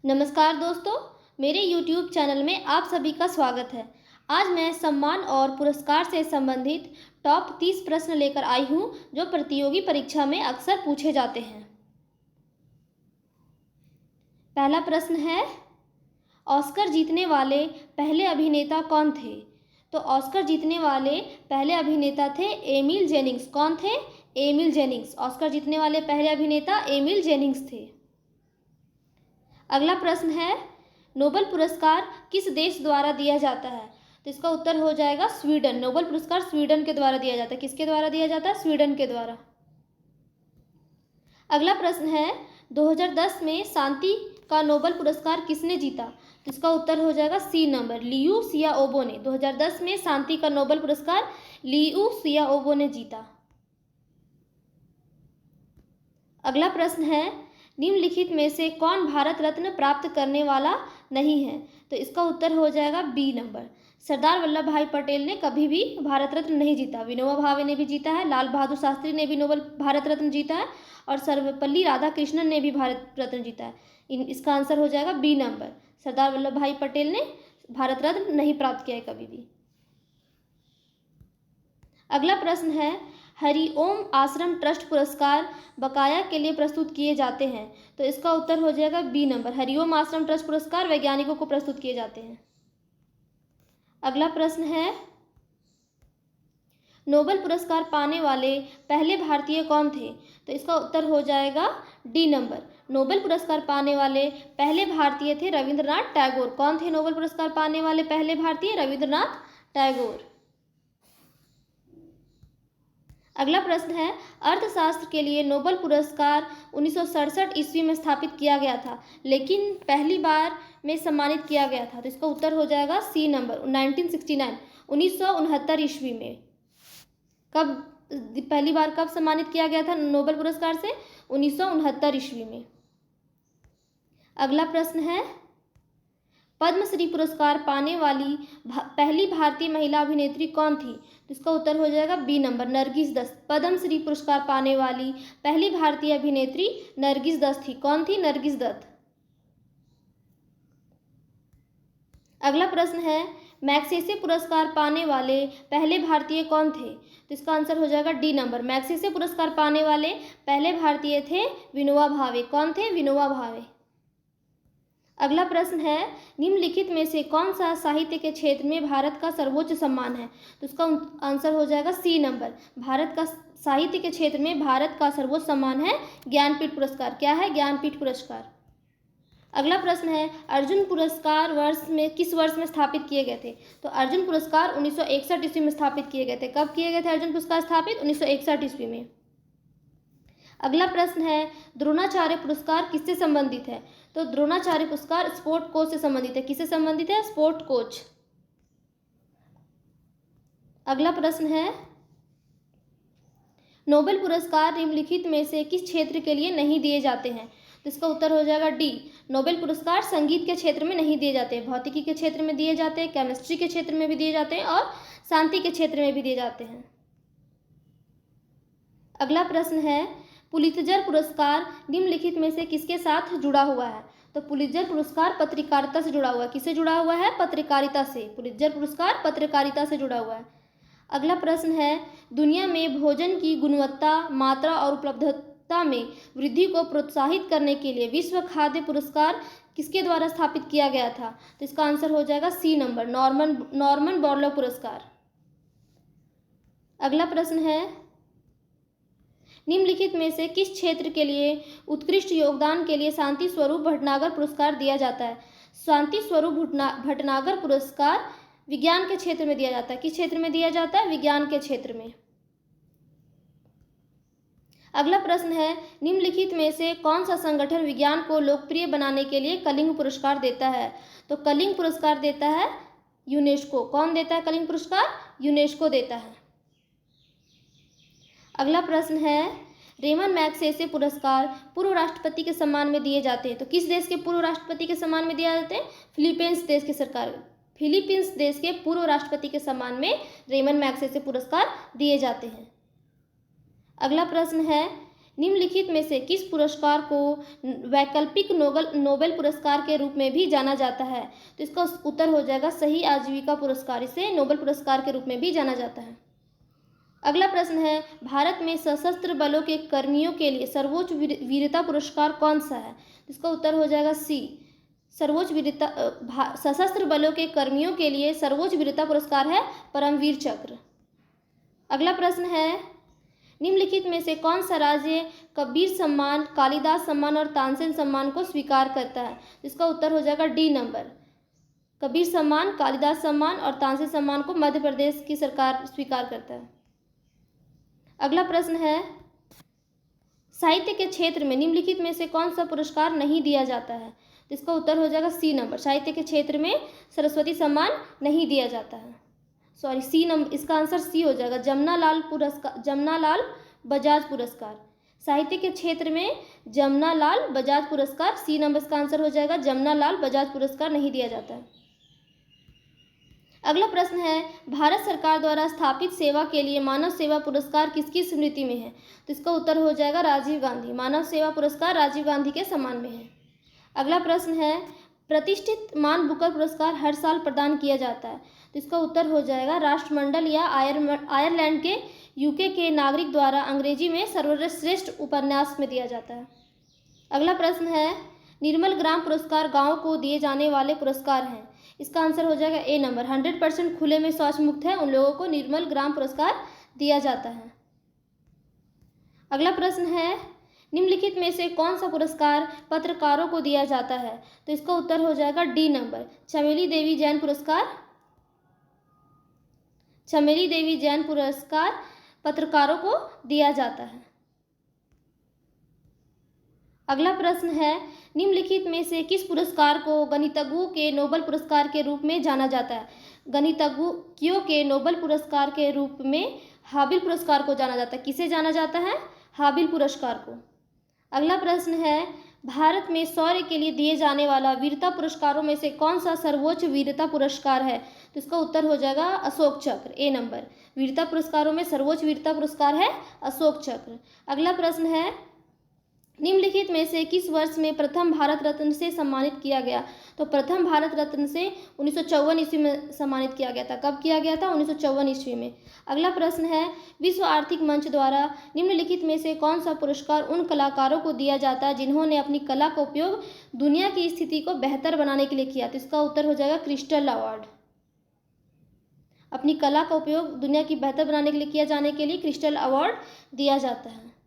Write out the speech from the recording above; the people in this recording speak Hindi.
नमस्कार दोस्तों, मेरे YouTube चैनल में आप सभी का स्वागत है। आज मैं सम्मान और पुरस्कार से संबंधित टॉप 30 प्रश्न लेकर आई हूँ जो प्रतियोगी परीक्षा में अक्सर पूछे जाते हैं। पहला प्रश्न है, ऑस्कर जीतने वाले पहले अभिनेता कौन थे? तो ऑस्कर जीतने वाले पहले अभिनेता थे एमिल जेनिंग्स। कौन थे? Emil Jennings. ऑस्कर जीतने वाले पहले अभिनेता एमिल जेनिंग्स थे। अगला प्रश्न है, नोबेल पुरस्कार किस देश द्वारा दिया जाता है? तो इसका उत्तर हो जाएगा स्वीडन। नोबेल पुरस्कार स्वीडन के द्वारा दिया जाता है। किसके द्वारा दिया जाता है? स्वीडन के द्वारा। अगला प्रश्न है, 2010 में शांति का नोबेल पुरस्कार किसने जीता? तो इसका उत्तर हो जाएगा सी नंबर, लियू सियाओबो ने। 2010 में शांति का नोबेल पुरस्कार लियू सियाओबो ने जीता। अगला प्रश्न है, निम्नलिखित में से कौन भारत रत्न प्राप्त करने वाला नहीं है? तो इसका उत्तर हो जाएगा बी नंबर, सरदार वल्लभ भाई पटेल ने कभी भी भारत रत्न नहीं जीता। विनोबा भावे ने भी जीता है, लाल बहादुर शास्त्री ने भी नोबेल भारत रत्न जीता है और सर्वपल्ली राधाकृष्णन ने भी भारत रत्न जीता है। इसका आंसर हो जाएगा बी नंबर, सरदार वल्लभ भाई पटेल ने भारत रत्न नहीं प्राप्त किया है कभी भी। अगला प्रश्न है, हरिओम आश्रम ट्रस्ट पुरस्कार बकाया के लिए प्रस्तुत किए जाते हैं। तो इसका उत्तर हो जाएगा बी नंबर, हरिओम आश्रम ट्रस्ट पुरस्कार वैज्ञानिकों को प्रस्तुत किए जाते हैं। अगला प्रश्न है, नोबेल पुरस्कार पाने वाले पहले भारतीय कौन थे? तो इसका उत्तर हो जाएगा डी नंबर, नोबेल पुरस्कार पाने वाले पहले भारतीय थे रविंद्रनाथ टैगोर। कौन थे नोबेल पुरस्कार पाने वाले पहले भारतीय? रविंद्रनाथ टैगोर। अगला प्रश्न है, अर्थशास्त्र के लिए नोबेल पुरस्कार 1967 ईस्वी में स्थापित किया गया था, लेकिन पहली बार में सम्मानित किया गया था। तो इसका उत्तर हो जाएगा सी नंबर, 1969, 1969 ईस्वी में। कब पहली बार कब सम्मानित किया गया था नोबेल पुरस्कार से? 1969 ईस्वी में। अगला प्रश्न है, पद्मश्री पुरस्कार पाने वाली पहली भारतीय महिला अभिनेत्री कौन थी? तो इसका उत्तर हो जाएगा बी नंबर, नरगिस दत्त। पद्मश्री पुरस्कार पाने वाली पहली भारतीय अभिनेत्री नरगिस दत्त थी। कौन थी? नरगिस दत्त। अगला प्रश्न है, मैग्सेसे पुरस्कार पाने वाले पहले भारतीय कौन थे? तो इसका आंसर हो जाएगा डी नंबर, मैग्सेसे पुरस्कार पाने वाले पहले भारतीय थे विनोबा भावे। कौन थे? विनोबा भावे। अगला प्रश्न है, निम्नलिखित में से कौन सा साहित्य के क्षेत्र में भारत का सर्वोच्च सम्मान है? तो इसका आंसर हो जाएगा सी नंबर, भारत का साहित्य के क्षेत्र में भारत का सर्वोच्च सम्मान है ज्ञानपीठ पुरस्कार। क्या है? ज्ञानपीठ पुरस्कार। अगला प्रश्न है, अर्जुन पुरस्कार किस वर्ष में स्थापित किए गए थे? तो अर्जुन पुरस्कार 1961 ईस्वी में स्थापित किए गए थे। कब किए गए थे अर्जुन पुरस्कार स्थापित? 1961 ईस्वी में। अगला प्रश्न है, द्रोणाचार्य पुरस्कार किससे संबंधित है? तो द्रोणाचार्य पुरस्कार स्पोर्ट कोच से संबंधित है। किससे संबंधित है? Sport coach. अगला प्रश्न है, नोबेल पुरस्कार निम्नलिखित में से किस क्षेत्र के लिए नहीं दिए जाते हैं? तो इसका उत्तर हो जाएगा डी, नोबेल पुरस्कार संगीत के क्षेत्र में नहीं दिए जाते, भौतिकी के क्षेत्र में दिए जाते हैं, केमिस्ट्री के क्षेत्र में भी दिए जाते हैं और शांति के क्षेत्र में भी दिए जाते हैं। अगला प्रश्न है, पुलित्जर पुरस्कार निम्नलिखित में से किसके साथ जुड़ा हुआ है? तो पुलित्जर पुरस्कार पत्रकारिता से जुड़ा हुआ है। किससे जुड़ा हुआ है? पत्रकारिता से। पुलित्जर पुरस्कार पत्रकारिता से जुड़ा हुआ है। अगला प्रश्न है, दुनिया में भोजन की गुणवत्ता, मात्रा और उपलब्धता में वृद्धि को प्रोत्साहित करने के लिए विश्व खाद्य पुरस्कार किसके द्वारा स्थापित किया गया था? तो इसका आंसर हो जाएगा सी नंबर, नॉर्मन बोरलॉग पुरस्कार। अगला प्रश्न है, निम्नलिखित में से किस क्षेत्र के लिए उत्कृष्ट योगदान के लिए शांति स्वरूप भटनागर पुरस्कार दिया जाता है? शांति स्वरूप भटनागर पुरस्कार विज्ञान के क्षेत्र में दिया जाता है। किस क्षेत्र में दिया जाता है? विज्ञान के क्षेत्र में। अगला प्रश्न है, निम्नलिखित में से कौन सा संगठन विज्ञान को लोकप्रिय बनाने के लिए कलिंग पुरस्कार देता है? तो कलिंग पुरस्कार देता है यूनेस्को। कौन देता है कलिंग पुरस्कार? यूनेस्को देता है। अगला प्रश्न है, रेमन मैग्सेसे पुरस्कार पूर्व राष्ट्रपति के सम्मान में दिए जाते हैं। तो किस देश के पूर्व राष्ट्रपति के सम्मान में दिए जाते हैं? फिलीपींस देश की सरकार, फिलीपींस देश के पूर्व राष्ट्रपति के सम्मान में रेमन मैग्सेसे पुरस्कार दिए जाते हैं। अगला प्रश्न है, निम्नलिखित में से किस पुरस्कार को वैकल्पिक नोबेल पुरस्कार के रूप में भी जाना जाता है? तो इसका उत्तर हो जाएगा सही आजीविका पुरस्कार। इसे नोबेल पुरस्कार के रूप में भी जाना जाता है। अगला प्रश्न है, भारत में सशस्त्र बलों के कर्मियों के लिए सर्वोच्च वीरता पुरस्कार कौन सा है? इसका उत्तर हो जाएगा सी। सर्वोच्च वीरता सशस्त्र बलों के कर्मियों के लिए सर्वोच्च वीरता पुरस्कार है परमवीर चक्र। अगला प्रश्न है, निम्नलिखित में से कौन सा राज्य कबीर सम्मान, कालिदास सम्मान और तानसेन सम्मान को स्वीकार करता है? इसका उत्तर हो जाएगा डी नंबर। कबीर सम्मान, कालिदास सम्मान और तानसेन सम्मान को मध्य प्रदेश की सरकार स्वीकार करता है। अगला प्रश्न है, साहित्य के क्षेत्र में निम्नलिखित में से कौन सा पुरस्कार नहीं दिया जाता है? तो इसका उत्तर हो जाएगा सी नंबर। साहित्य के क्षेत्र में सरस्वती सम्मान नहीं दिया जाता है। सॉरी, सी नंबर, इसका आंसर सी हो जाएगा। जमनालाल बजाज पुरस्कार। साहित्य के क्षेत्र में जमनालाल बजाज पुरस्कार, सी नंबर इसका आंसर हो जाएगा। जमनालाल बजाज पुरस्कार नहीं दिया जाता है। अगला प्रश्न है, भारत सरकार द्वारा स्थापित सेवा के लिए मानव सेवा पुरस्कार किसकी स्मृति में है? तो इसका उत्तर हो जाएगा राजीव गांधी। मानव सेवा पुरस्कार राजीव गांधी के सम्मान में है। अगला प्रश्न है, प्रतिष्ठित मान बुकर पुरस्कार हर साल प्रदान किया जाता है। तो इसका उत्तर हो जाएगा राष्ट्रमंडल या आयरलैंड के यूके के नागरिक द्वारा अंग्रेजी में सर्वश्रेष्ठ उपन्यास में दिया जाता है। अगला प्रश्न है, निर्मल ग्राम पुरस्कार गाँव को दिए जाने वाले पुरस्कार हैं। इसका आंसर हो जाएगा ए नंबर। 100% खुले में शौच मुक्त है उन लोगों को निर्मल ग्राम पुरस्कार दिया जाता है। अगला प्रश्न है, निम्नलिखित में से कौन सा पुरस्कार पत्रकारों को दिया जाता है? तो इसका उत्तर हो जाएगा डी नंबर। चमेली देवी जैन पुरस्कार। चमेली देवी जैन पुरस्कार पत्रकारों को दिया जाता है। अगला प्रश्न है, निम्नलिखित में से किस पुरस्कार को गणितज्ञों के नोबेल पुरस्कार के रूप में जाना जाता है? गणितज्ञों के नोबेल पुरस्कार के रूप में हाबिल पुरस्कार को जाना जाता है। किसे जाना जाता है? हाबिल पुरस्कार को। अगला प्रश्न है, भारत में शौर्य के लिए दिए जाने वाला वीरता पुरस्कारों में से कौन सा सर्वोच्च वीरता पुरस्कार है? तो इसका उत्तर हो जाएगा अशोक चक्र, ए नंबर। वीरता पुरस्कारों में सर्वोच्च वीरता पुरस्कार है अशोक चक्र। अगला प्रश्न है, निम्नलिखित में से किस वर्ष में प्रथम भारत रत्न से सम्मानित किया गया? तो प्रथम भारत रत्न से 1954 ईस्वी में सम्मानित किया गया था। कब किया गया था? 1954 ईस्वी में। अगला प्रश्न है, विश्व आर्थिक मंच द्वारा निम्नलिखित में से कौन सा पुरस्कार उन कलाकारों को दिया जाता है जिन्होंने अपनी कला का उपयोग दुनिया की स्थिति को बेहतर बनाने के लिए किया? तो इसका उत्तर हो जाएगा क्रिस्टल अवार्ड। अपनी कला का उपयोग दुनिया की बेहतर बनाने के लिए किया जाने के लिए क्रिस्टल अवार्ड दिया जाता है।